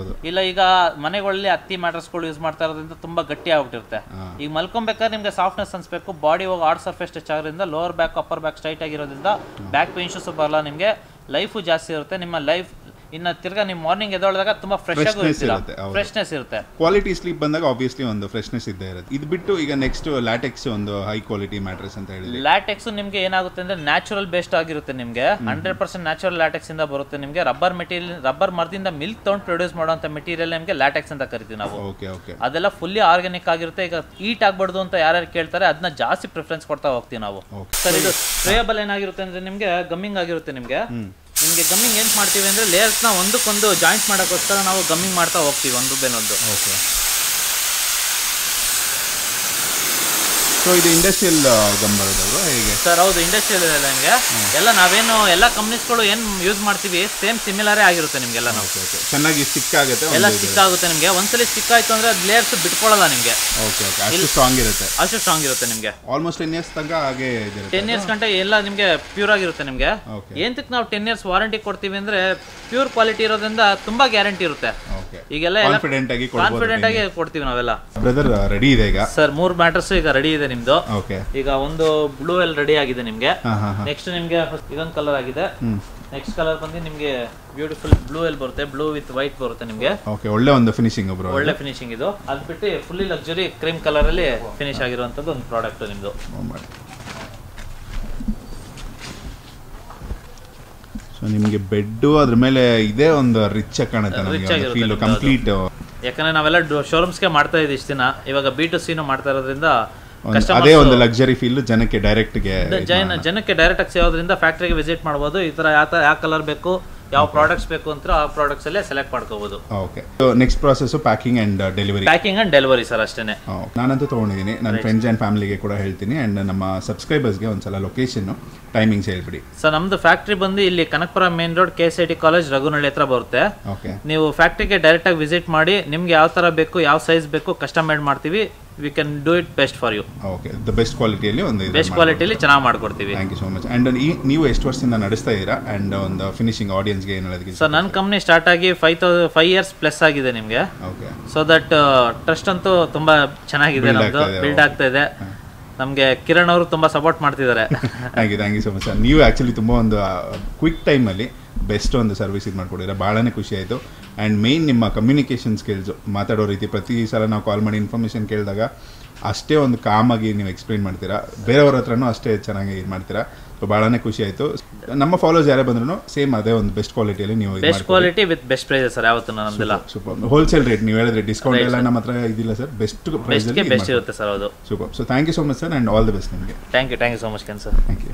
ಇಲ್ಲ ಈಗ ಮನೆಗಳಲ್ಲಿ ಹತ್ತಿ ಮ್ಯಾಟರ್ಸ್ಗಳು ಯೂಸ್ ಮಾಡ್ತಾ ಇರೋದ್ರಿಂದ ತುಂಬಾ ಗಟ್ಟಿ ಆಗ್ಬಿಟ್ಟಿರುತ್ತೆ. ಈಗ ಮಲ್ಕೊಬೇಕಾದ್ರೆ ನಿಮ್ಗೆ ಸಾಫ್ಟ್ನೆಸ್ ಅನ್ಸ್ಬೇಕು, ಬಾಡಿ ಹೋಗಿ ಹಾರ್ಡ್ ಸರ್ಫೇಸ್ ಟಚ್ ಆಗೋದ್ರಿಂದ lower back upper back straight ಆಗಿರೋದ್ರಿಂದ ಬ್ಯಾಕ್ ಪೇನ್ ಇಶ್ಯೂಸ್ ಬರಲ್ಲ ನಿಮ್ಗೆ. ಲೈಫು ಜಾಸ್ತಿ ಇರುತ್ತೆ ನಿಮ್ಮ ಲೈಫ್. ಇನ್ನ ತಿರ್ಗಾ ನೀವು ಮಾರ್ನಿಂಗ್ ಎದ್ದೊಳದಾಗ ತುಂಬಾ ಫ್ರೆಶ್ನೆಸ್ ಇರುತ್ತೆ. ಕ್ವಾಲಿಟಿ ಸ್ಲೀಪ್ ಬಂದಾಗ ಆಬ್ವಿಯಸ್ಲಿ ಒಂದು ಫ್ರೆಶ್ನೆಸ್ ಇದ್ದೇ ಇರುತ್ತೆ. ಇದು ಬಿಟ್ಟು ಈಗ ನೆಕ್ಸ್ಟ್ ಲ್ಯಾಟೆಕ್ಸ್ ಒಂದು ಹೈ ಕ್ವಾಲಿಟಿ ಮ್ಯಾಟ್ರೆಸ್ ಅಂತ ಹೇಳಿದ್ರೆ, ಲ್ಯಾಟೆಕ್ಸ್ ನಿಮ್ಗೆ ಏನಾಗುತ್ತೆ ಅಂದ್ರೆ ನ್ಯಾಚುರಲ್ ಬೇಸ್ಡ್ ಆಗಿರುತ್ತೆ ನಿಮ್ಗೆ. 100% ನ್ಯಾಚುರಲ್ ಲ್ಯಾಟೆಕ್ಸ್ ಇಂದ ಬರುತ್ತೆ ನಿಮ್ಗೆ. ರಬ್ಬರ್ ಮರದಿಂದ ಮಿಲ್ಕ್ ತಗೊಂಡು ಪ್ರೊಡ್ಯೂಸ್ ಮಾಡುವಂತ ಮೆಟೀರಿಯಲ್ ನಿಮ್ಗೆ ಲ್ಯಾಟೆಕ್ಸ್ ಅಂತ ಕರಿತೀವಿ ನಾವು. ಅದೆಲ್ಲ ಫುಲ್ಲಿ ಆರ್ಗ್ಯಾನಿಕ್ ಆಗಿರುತ್ತೆ. ಈಗ ಹೀಟ್ ಆಗ್ಬಾರ್ದು ಅಂತ ಯಾರ್ಯಾರು ಕೇಳ್ತಾರೆ ಅದನ್ನ ಜಾಸ್ತಿ ಪ್ರಿಫರೆನ್ಸ್ ಕೊಡ್ತಾ ಹೋಗ್ತೀವಿ ನಾವು. ಸರ್ ಇದು ಸ್ಪ್ರೇಯಬಲ್ ಏನಾಗಿರುತ್ತೆ ಅಂದ್ರೆ ನಿಮ್ಗೆ ಗಮ್ಮಿಂಗ್ ಆಗಿರುತ್ತೆ ನಿಮ್ಗೆ. ನಿಮಗೆ ಗಮ್ಮಿಂಗ್ ಏನು ಮಾಡ್ತೀವಿ ಅಂದರೆ ಲೇಯರ್ಸ್ನ ಒಂದಕ್ಕೊಂದು ಜಾಯಿಂಟ್ ಮಾಡೋಕ್ಕೋಸ್ಕರ ನಾವು ಗಮ್ಮಿಂಗ್ ಮಾಡ್ತಾ ಹೋಗ್ತೀವಿ ಒಂದು ರೂಪಾಯಿನೊಂದು. ಓಕೆ. ಸೊ ಇದು ಇಂಡಸ್ಟ್ರಿಯಲ್ ಗಮ್ ಬರೋದಲ್ವಾ ಹೇಗೆ ಸರ್? ಹೌದು, ಇಂಡಸ್ಟ್ರಿಯಲ್ ಎಲ್ಲ ನಿಮಗೆ ಎಲ್ಲ ನಾವೇನು ಎಲ್ಲ ಕಂಪ್ನೀಸ್ಗಳು ಏನು ಯೂಸ್ ಮಾಡ್ತೀವಿ ಸೇಮ್ ಸಿಮಿಲರೇ ಆಗಿರುತ್ತೆ ನಿಮಗೆಲ್ಲ. ಚೆನ್ನಾಗಿ ಸ್ಟಿಕ್ ಆಗುತ್ತೆ, ಎಲ್ಲ ಸ್ಟಿಕ್ ಆಗುತ್ತೆ ನಿಮಗೆ. ಒಂದ್ಸಲಿ ಸ್ಟಿಕ್ ಆಯಿತು ಅಂದರೆ ಅದು ಲೇಯರ್ಸ್ ಬಿಟ್ಕೊಳ್ಳಲ್ಲ ನಿಮಗೆ. Okay okay. ಅಷ್ಟು ಸ್ಟ್ರಾಂಗ್ ಇರುತ್ತೆ. ಅಷ್ಟು ಸ್ಟ್ರಾಂಗ್ ಇರುತ್ತೆ ನಿಮಗೆ. ಆಲ್ಮೋಸ್ಟ್ 10 years ತನಕ ಹಾಗೆ 10 years ಗಂಟೆ ಎಲ್ಲ ನಿಮಗೆ ಪ್ಯೂರ್ ಆಗಿರುತ್ತೆ ನಿಮಗೆ. ಏನಕ್ಕೆ ನಾವು 10 years ವಾರಂಟಿ ಕೊಡ್ತೀವಿ ಅಂದರೆ ಪ್ಯೂರ್ ಕ್ವಾಲಿಟಿ ಇರೋದ್ರಿಂದ ತುಂಬಾ ಗ್ಯಾರಂಟಿ ಇರುತ್ತೆ. ಈಗೆಲ್ಲ ಕಾನ್ಫಿಡೆಂಟ್ ಆಗಿ ಕೊಡ್ತೀವಿ ನಾವೆಲ್ಲ. ಬ್ರದರ್ ರೆಡಿ ಇದೆ ಈಗ ಸರ್. 3 ಮ್ಯಾಟರ್ಸ್ ಈಗ ರೆಡಿ ಇದೆ ನಿಮ್ದು. ಈಗ ಒಂದು ಬ್ಲೂ ಎಲ್ ರೆಡಿ ಆಗಿದೆ ನಿಮ್ಗೆ. ನೆಕ್ಸ್ಟ್ ನಿಮ್ಗೆ ಇದೊಂದು ಕಲರ್ ಆಗಿದೆ. ನೆಕ್ಸ್ಟ್ ಕಲರ್ ಬಂದು ನಿಮ್ಗೆ ಬ್ಯೂಟಿಫುಲ್ ಬ್ಲೂ ಎಲ್ ಬರುತ್ತೆ. ಬ್ಲೂ ವಿತ್ ವೈಟ್ ಬರುತ್ತೆ ನಿಮ್ಗೆ. ಒಳ್ಳೆ ಒಂದು ಫಿನಿಶಿಂಗ್, ಒಳ್ಳೆ ಫಿನಿಶಿಂಗ್ ಇದು. ಅದು ಬಿಟ್ಟು ಫುಲ್ಲಿ ಲಕ್ಸುರಿ ಕ್ರೀಮ್ ಕಲರ್ ಅಲ್ಲಿ ಫಿನಿಶ್ ಆಗಿರುವಂತದ್ದು ಒಂದು ಪ್ರಾಡಕ್ಟ್ ನಿಮ್ದು. ಸೊ ನಿಮಗೆ ಬೆಡ್ ಅದ್ರ ಮೇಲೆ ಇದೇ ಒಂದು ರಿಚ್ ಆಗಿ ಕಾಣುತ್ತೆ ನನಗೆ ಫೀಲ್ ಕಂಪ್ಲೀಟ್. ಯಾಕಂದ್ರೆ ನಾವೆಲ್ಲ ಶೋರೂಮ್ಸ್ಗೆ ಮಾಡ್ತಾ ಇದ್ದೀವಿ ಇಷ್ಟು ದಿನ, ಇವಾಗ B2C ಮಾಡ್ತಾ ಇರೋದ್ರಿಂದ ಅದೇ ಒಂದು ಲಕ್ಸರಿ ಫೀಲ್ ಜನಕ್ಕೆ ಡೈರೆಕ್ಟ್ಗೆ ಡೈರೆಕ್ಟ್ ಆಗಿ ಸೇರೋದ್ರಿಂದ ಫ್ಯಾಕ್ಟ್ರಿಗೆ ವಿಸಿಟ್ ಮಾಡ್ಬೋದು. ಈ ತರ ಯಾವ ಕಲರ್ ಬೇಕು, ಯಾವ ಪ್ರಾಡಕ್ಟ್ಸ್ ಬೇಕು ಅಂತ ಆ ಪ್ರಾಡಕ್ಟ್ಸ್ ಅಲ್ಲೇ ಸೆಲೆಕ್ಟ್ ಮಾಡ್ಕೋಬಹುದು. Okay. So next process packing and delivery sir ಅಷ್ಟೇನೆ. ನಾನಂತೂ ತೊಗೊಂಡಿದ್ದೀನಿ, ನನ್ನ ಫ್ರೆಂಡ್ಸ್ ಆ್ಯಂಡ್ ಫ್ಯಾಮಿಲಿಗೆ ಕೂಡ ಹೇಳ್ತೀನಿ. ಆ್ಯಂಡ್ ನಮ್ಮ ಸಬ್ಸ್ಕ್ರೈಬರ್ಸ್ಗೆ ಒಂದ್ಸಲ ಲೊಕೇಶನ್ ಟೈಮಿಂಗ್ಸ್ ಹೇಳ್ಬಿಡಿ. ಸರ್ ನಮ್ದು ಫ್ಯಾಕ್ಟ್ರಿ ಬಂದು ಇಲ್ಲಿ Kanakapura main road KCIT college Raghunahalli ಹತ್ರ ಬರುತ್ತೆ. ನೀವು ಫ್ಯಾಕ್ಟ್ರಿಗೆ ಡೈರೆಕ್ಟ್ ಆಗಿ ವಿಸಿಟ್ ಮಾಡಿ, ನಿಮ್ಗೆ ಯಾವ ತರ ಬೇಕು, ಯಾವ ಸೈಜ್ ಬೇಕು ಕಸ್ಟಮೈಡ್ ಮಾಡ್ತೀವಿ. We can do it best for you. Okay. The best ಕ್ವಾಲಿಟಿಯಲ್ಲಿ ಬೆಸ್ಟ್ ಕ್ವಾಲಿಟಿಯಲ್ಲಿ ಚೆನ್ನಾಗಿ ಮಾಡ್ಕೊಡ್ತೀವಿ. Thank you so much. And ನೀವು ಎಷ್ಟು ವರ್ಷದಿಂದ ನಡೆಸ್ತಾ ಇದ್ದೀರಾ ಆ್ಯಂಡ್ ಒಂದು ಫಿನಿಶಿಂಗ್ ಆಡಿಯನ್ಸ್ಗೆ ಏನು ಹೇಳೋದಕ್ಕೆ? ಸರ್ ನನ್ನ ಕಂಪ್ನಿ ಸ್ಟಾರ್ಟ್ ಆಗಿ 5 years ಪ್ಲಸ್ ಆಗಿದೆ ನಿಮಗೆ. ಓಕೆ. ಸೊ ದಟ್ ಟ್ರಸ್ಟ್ ಅಂತೂ ತುಂಬಾ ಚೆನ್ನಾಗಿದೆ, ನಮ್ದು ಬಿಲ್ಡ್ ಆಗ್ತಾ ಇದೆ. ನಮಗೆ ಕಿರಣ್ ಅವರು ತುಂಬಾ ಸಪೋರ್ಟ್ ಮಾಡ್ತಿದ್ದಾರೆ. Thank you so much sir. ನೀವು ಆ್ಯಕ್ಚುಲಿ ತುಂಬ ಒಂದು ಕ್ವಿಕ್ ಟೈಮಲ್ಲಿ ಬೆಸ್ಟ್ ಒಂದು ಸರ್ವಿಸ್ ಇದು ಮಾಡ್ಕೊಡಿದ್ರೆ ಭಾಳನೇ ಖುಷಿ ಆಯಿತು. ಆ್ಯಂಡ್ ಮೇಯ್ನ್ ನಿಮ್ಮ ಕಮ್ಯುನಿಕೇಷನ್ ಸ್ಕಿಲ್ಸು, ಮಾತಾಡೋ ರೀತಿ, ಪ್ರತಿ ಸಲ ನಾವು ಕಾಲ್ ಮಾಡಿ ಇನ್ಫಾರ್ಮೇಷನ್ ಕೇಳಿದಾಗ ಅಷ್ಟೇ ಒಂದು ಕಾಮಾಗಿ ನೀವು ಎಕ್ಸ್ಪ್ಲೈನ್ ಮಾಡ್ತೀರಾ, ಬೇರೆಯವ್ರ ಹತ್ರನೂ ಅಷ್ಟೇ ಚೆನ್ನಾಗಿ ಇದು ಮಾಡ್ತೀರಾ. ಸೊ ಭಾಳನೇ ಖುಷಿ ಆಯಿತು. ನಮ್ಮ ಫಾಲೋವರ್ಸ್ ಯಾರೇ ಬಂದ್ರು ಸೇಮ್ ಅದೇ ಒಂದು ಬೆಸ್ಟ್ ಕ್ವಾಲಿಟಿಯಲ್ಲಿ ನೀವು best quality with best prices sir. ಯಾವತ್ತೂ ನಮ್ದೆಲ್ಲ ಸೂಪರ್ ಹೋಲ್ಸೇಲ್ ರೇಟ್. ನೀವು ಹೇಳಿದ್ರೆ ಡಿಸ್ಕೌಂಟ್ ಎಲ್ಲ ನಮ್ಮ ಹತ್ರ ಇದಿಲ್ಲ ಸರ್, ಬೆಸ್ಟ್ ಪ್ರೈಸಲ್ಲಿ ಬೆಸ್ಟ್ ಇರುತ್ತೆ ಸರ್. ಹೌದು. Super. So thank you so much sir and all the best ನಿಮಗೆ. Thank you so much sir. Thank you.